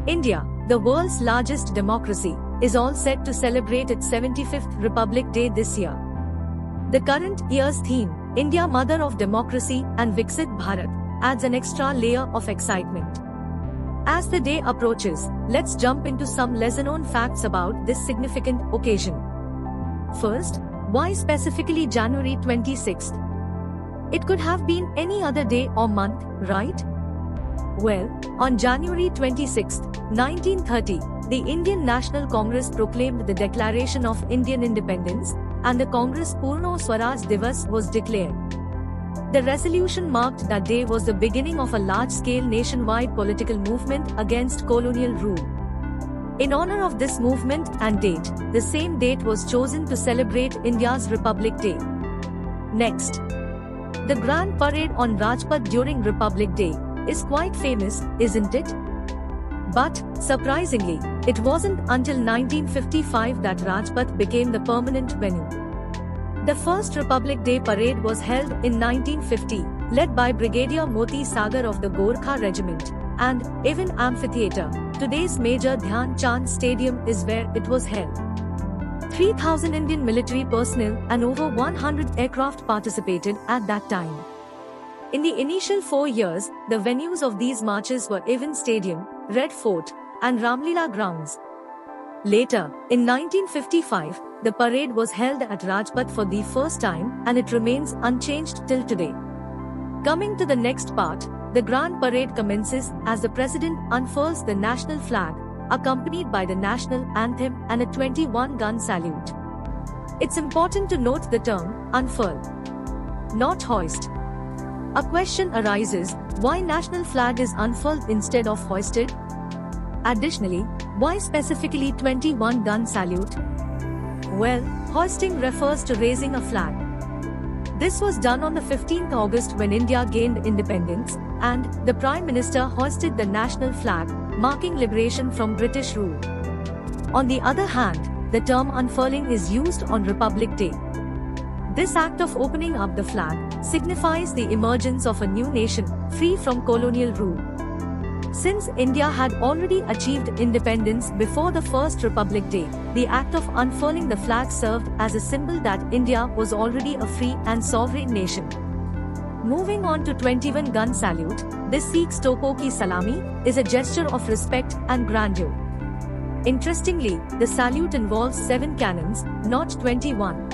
India, the world's largest democracy, is all set to celebrate its 75th Republic Day this year. The current year's theme, India Mother of Democracy and Viksit Bharat, adds an extra layer of excitement. As the day approaches, let's jump into some lesser-known facts about this significant occasion. First, why specifically January 26th? It could have been any other day or month, right? Well, on January 26, 1930, the Indian National Congress proclaimed the Declaration of Indian Independence, and the Congress Purno Swaraj Divas was declared. The resolution marked that day was the beginning of a large-scale nationwide political movement against colonial rule. In honor of this movement and date, the same date was chosen to celebrate India's Republic Day. Next, the Grand Parade on Rajpath during Republic Day is quite famous, isn't it? But, surprisingly, it wasn't until 1955 that Rajpath became the permanent venue. The first Republic Day parade was held in 1950, led by Brigadier Moti Sagar of the Gorkha Regiment, and even amphitheatre, today's Major Dhyan Chand Stadium, is where it was held. 3,000 Indian military personnel and over 100 aircraft participated at that time. In the initial 4 years, the venues of these marches were Evans Stadium, Red Fort, and Ramlila grounds. Later, in 1955, the parade was held at Rajpath for the first time, and it remains unchanged till today. Coming to the next part, the Grand Parade commences as the President unfurls the national flag, accompanied by the national anthem and a 21-gun salute. It's important to note the term, unfurl, not hoist. A question arises, why national flag is unfurled instead of hoisted? Additionally, why specifically 21-gun salute? Well, hoisting refers to raising a flag. This was done on the 15th August when India gained independence, and the Prime Minister hoisted the national flag, marking liberation from British rule. On the other hand, the term unfurling is used on Republic Day. This act of opening up the flag signifies the emergence of a new nation, free from colonial rule. Since India had already achieved independence before the first Republic Day, the act of unfurling the flag served as a symbol that India was already a free and sovereign nation. Moving on to 21-gun salute, this Sikhs Topo Ki Salami is a gesture of respect and grandeur. Interestingly, the salute involves 7 cannons, not 21.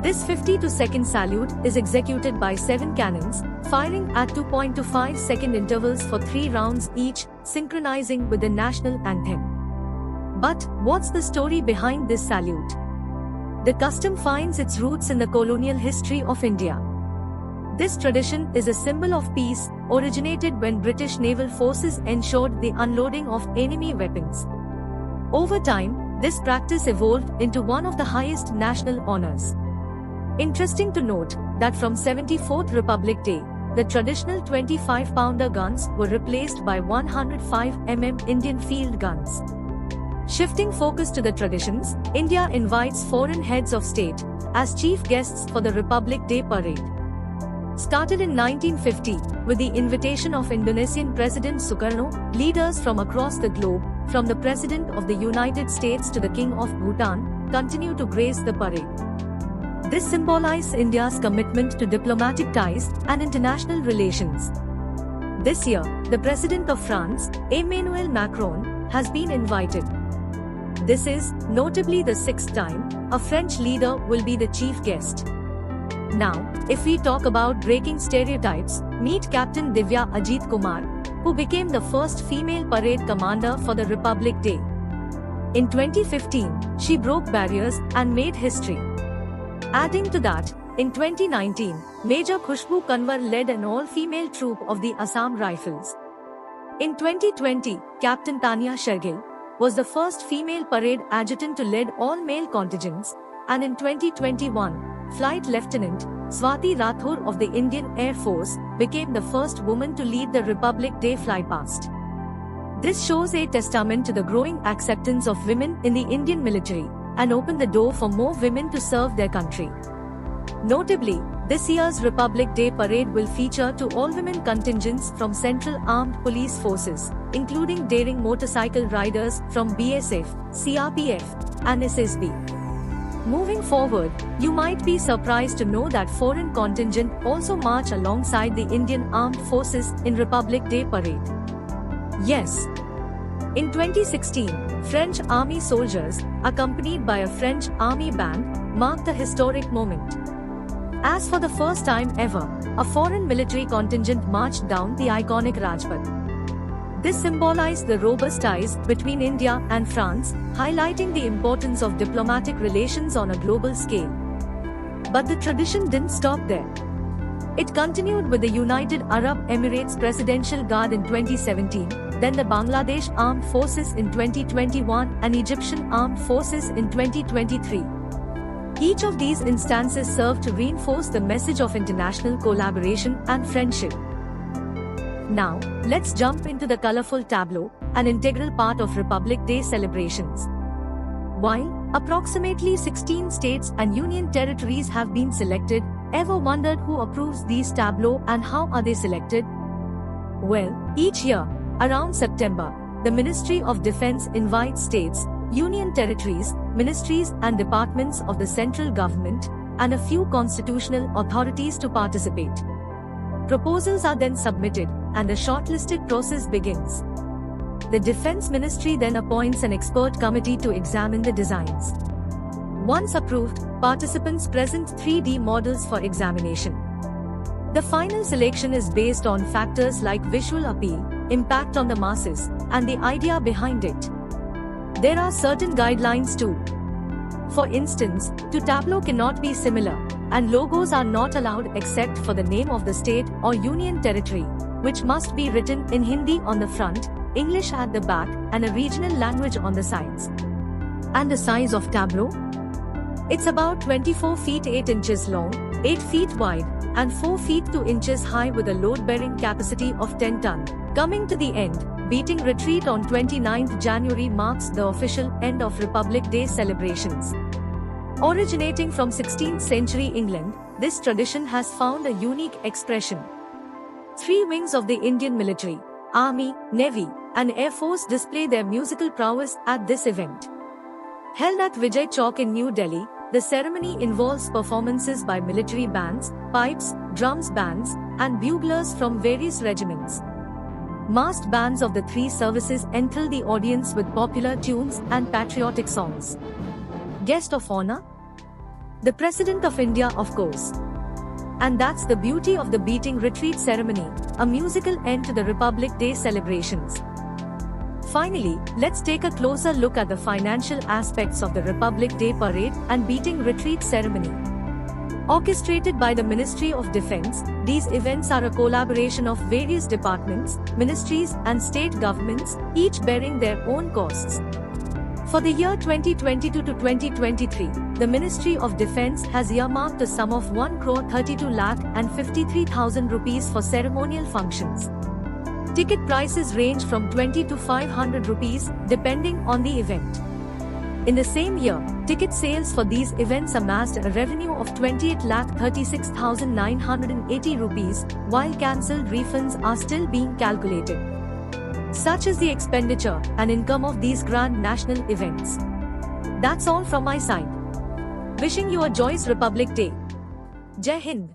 This 52-second salute is executed by 7 cannons, firing at 2.25-second intervals for 3 rounds each, synchronizing with the national anthem. But, what's the story behind this salute? The custom finds its roots in the colonial history of India. This tradition is a symbol of peace, originated when British naval forces ensured the unloading of enemy weapons. Over time, this practice evolved into one of the highest national honors. Interesting to note that from 74th Republic Day, the traditional 25-pounder guns were replaced by 105mm Indian field guns. Shifting focus to the traditions, India invites foreign heads of state as chief guests for the Republic Day parade. Started in 1950 with the invitation of Indonesian President Sukarno, leaders from across the globe, from the President of the United States to the King of Bhutan, continue to grace the parade. This symbolizes India's commitment to diplomatic ties and international relations. This year, the President of France, Emmanuel Macron, has been invited. This is, notably, the 6th time a French leader will be the chief guest. Now, if we talk about breaking stereotypes, meet Captain Divya Ajit Kumar, who became the first female parade commander for the Republic Day. In 2015, she broke barriers and made history. Adding to that, in 2019, Major Khushbu Kanwar led an all-female troop of the Assam Rifles. In 2020, Captain Tanya Shergill was the first female parade adjutant to lead all-male contingents, and in 2021, Flight Lieutenant Swati Rathore of the Indian Air Force became the first woman to lead the Republic Day flypast. This shows a testament to the growing acceptance of women in the Indian military, and opened the door for more women to serve their country. Notably, This year's Republic Day parade will feature two all-women contingents from Central Armed Police Forces, including daring motorcycle riders from BSF, CRPF, and SSB. Moving forward, you might be surprised to know that foreign contingent also march alongside the Indian Armed Forces in Republic Day parade. Yes. In 2016, French army soldiers, accompanied by a French army band, marked a historic moment. As for the first time ever, a foreign military contingent marched down the iconic Rajpath. This symbolized the robust ties between India and France, highlighting the importance of diplomatic relations on a global scale. But the tradition didn't stop there. It continued with the United Arab Emirates Presidential Guard in 2017, then the Bangladesh Armed Forces in 2021 and Egyptian Armed Forces in 2023. Each of these instances served to reinforce the message of international collaboration and friendship. Now, let's jump into the colorful tableau, an integral part of Republic Day celebrations. While approximately 16 states and union territories have been selected, ever wondered who approves these tableaux and how are they selected? Well, each year, around September, the Ministry of Defense invites states, union territories, ministries and departments of the central government, and a few constitutional authorities to participate. Proposals are then submitted, and the shortlisted process begins. The Defense Ministry then appoints an expert committee to examine the designs. Once approved, participants present 3D models for examination. The final selection is based on factors like visual appeal, impact on the masses, and the idea behind it. There are certain guidelines too. For instance, two tableaux cannot be similar, and logos are not allowed except for the name of the state or union territory, which must be written in Hindi on the front, English at the back, and a regional language on the sides. And the size of tableau? It's about 24 feet 8 inches long, 8 feet wide, and 4 feet 2 inches high with a load-bearing capacity of 10 tons. Coming to the end, beating retreat on 29th January marks the official end of Republic Day celebrations. Originating from 16th century England, this tradition has found a unique expression. Three wings of the Indian military, Army, Navy, and Air Force display their musical prowess at this event. Held at Vijay Chowk in New Delhi, the ceremony involves performances by military bands, pipes, drums bands, and buglers from various regiments. Massed bands of the three services enthrall the audience with popular tunes and patriotic songs. Guest of honor? The President of India, of course. And that's the beauty of the beating retreat ceremony, a musical end to the Republic Day celebrations. Finally, let's take a closer look at the financial aspects of the Republic Day parade and beating retreat ceremony. Orchestrated by the Ministry of Defense, these events are a collaboration of various departments, ministries, and state governments, each bearing their own costs. For the year 2022 to 2023, the Ministry of Defense has earmarked a sum of 1,32,53,000 rupees for ceremonial functions. Ticket prices range from 20 to 500 rupees, depending on the event. In the same year, ticket sales for these events amassed a revenue of 28,36,980 rupees, while cancelled refunds are still being calculated. Such is the expenditure and income of these grand national events. That's all from my side. Wishing you a joyous Republic Day. Jai Hind.